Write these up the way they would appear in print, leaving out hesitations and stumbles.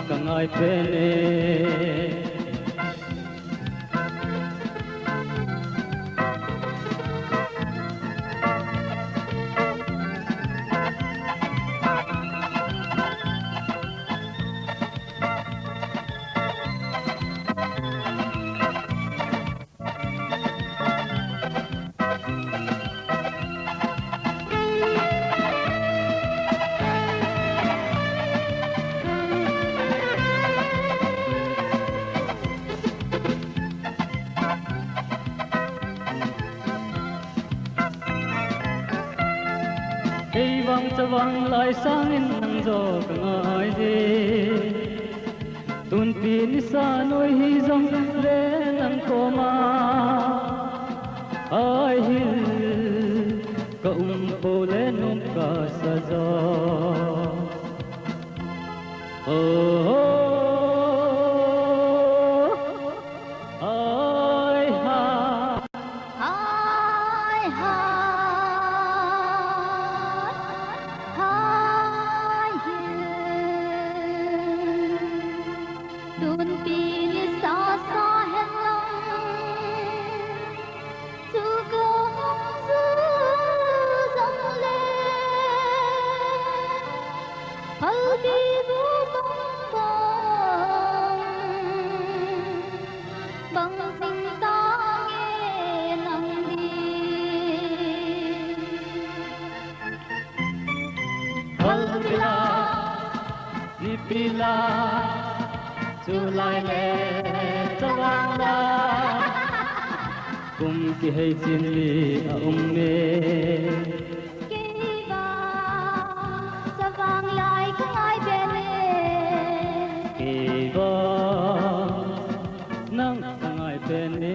Kangai pene cây vang cho vang lại sáng in nắng gió kangai de tun pin sa noi hi jong le nan ko ma ai hil ka po le num ka sa jo Pila Julai le tawang la kum ki hay chin li me ki ba tawang lai kangai bene ki ba nang kangai bene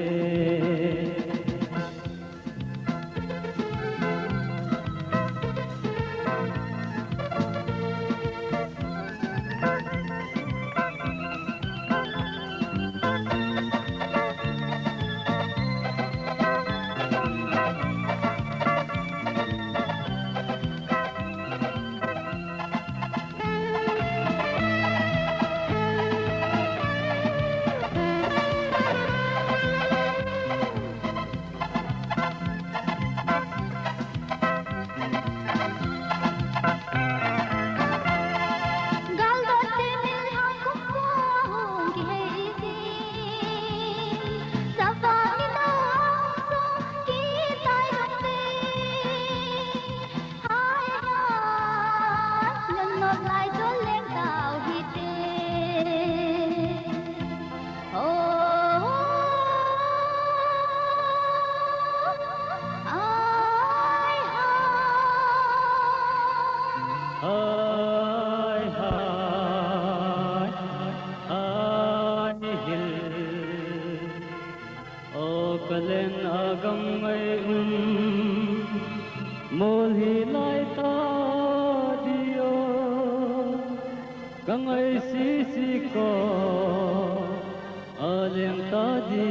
kalen agam mai mol hi lai ta dio kangai si ko alem ta di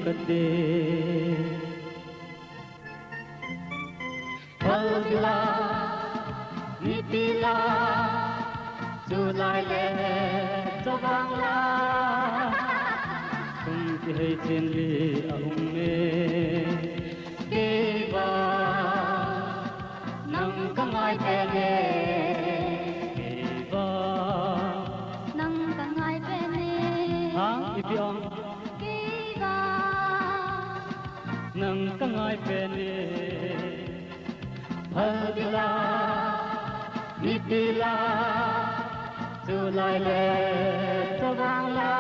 kade palgla nipila Julai le tawang la kum ki hay chin li me ngai pe ne va nang ka ngai pe ne hang ipiong ki va nang ka ngai pe ne phadila nipila tu lai le tawang la